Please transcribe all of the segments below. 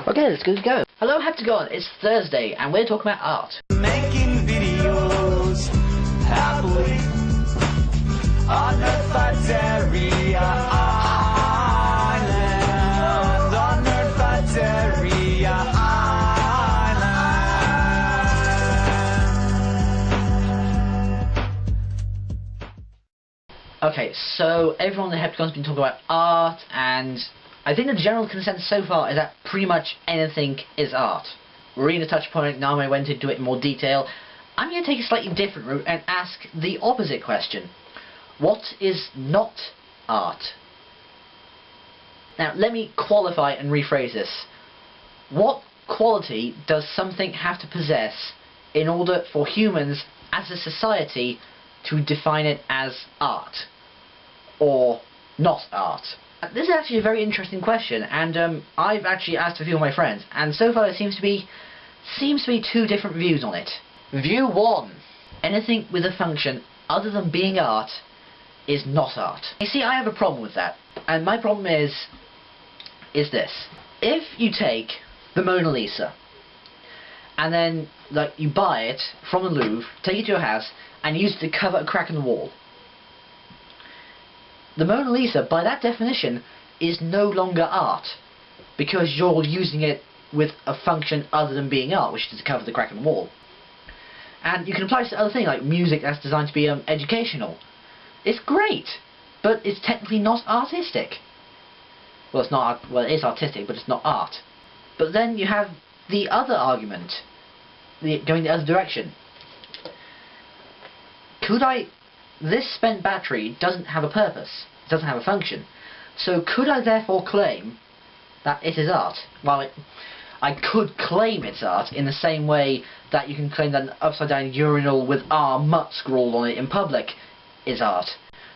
Okay, let's go. Hello, Heptagon. It's Thursday, and we're talking about art. Making videos happily on Nerdfateria Island. On Nerdfateria Island. Okay, so everyone in the Heptagon's been talking about art, and I think the general consensus so far is that pretty much anything is art. Marina touched upon it, Nami went into it in more detail. I'm going to take a slightly different route and ask the opposite question. What is not art? Now, let me qualify and rephrase this. What quality does something have to possess in order for humans as a society to define it as art? Or not art? This is actually a very interesting question, and I've actually asked a few of my friends, and so far there seems to be two different views on it. View 1. Anything with a function other than being art is not art. You see, I have a problem with that, and my problem is this. If you take the Mona Lisa, and then you buy it from the Louvre, take it to your house, and use it to cover a crack in the wall, the Mona Lisa, by that definition, is no longer art, because you're using it with a function other than being art, which is to cover the crack in the wall. And you can apply this to other things, like music that's designed to be educational. It's great, but it's technically not artistic. Well, it's not. Well, it is artistic, but it's not art. But then you have the other argument, going the other direction. This spent battery doesn't have a purpose, it doesn't have a function. So could I therefore claim that it is art? Well, I could claim it's art in the same way that you can claim that an upside down urinal with "R Mutt" scrawled on it in public is art.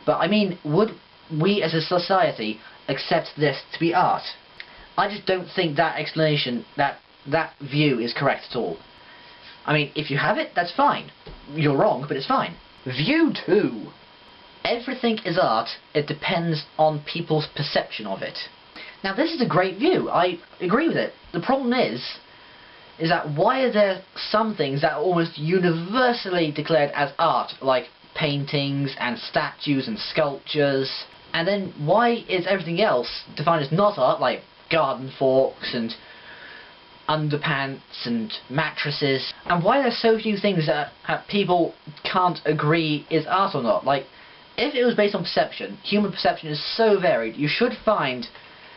But I mean, would we as a society accept this to be art? I just don't think that explanation, that view is correct at all. I mean, if you have it, that's fine. You're wrong, but it's fine. View 2. Everything is art, it depends on people's perception of it. Now this is a great view, I agree with it. The problem is that why are there some things that are almost universally declared as art, like paintings and statues and sculptures, and then why is everything else defined as not art, like garden forks and underpants and mattresses? And why are there so few things that people can't agree is art or not? Like, if it was based on perception, human perception is so varied, you should find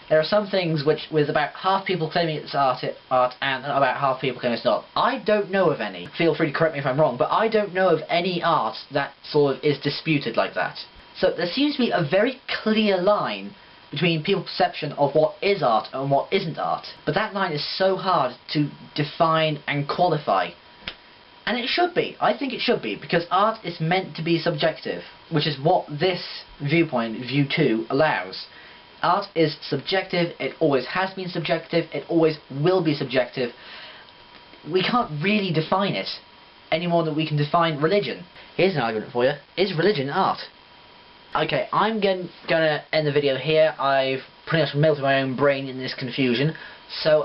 there are some things which, with about half people claiming it's art and about half people claiming it's not. I don't know of any. Feel free to correct me if I'm wrong, but I don't know of any art that sort of is disputed like that. So there seems to be a very clear line between people's perception of what is art and what isn't art. But that line is so hard to define and qualify. And it should be. I think it should be, because art is meant to be subjective, which is what this viewpoint, view 2, allows. Art is subjective, it always has been subjective, it always will be subjective. We can't really define it any more than we can define religion. Here's an argument for you. Is religion art? Okay, I'm gonna end the video here. I've pretty much melted my own brain in this confusion. So,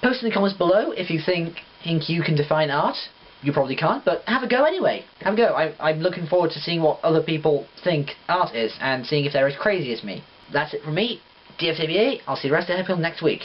post in the comments below if you think you can define art. You probably can't, but have a go anyway. Have a go. I'm looking forward to seeing what other people think art is, and seeing if they're as crazy as me. That's it from me, DFTBA. I'll see the rest of the episode next week.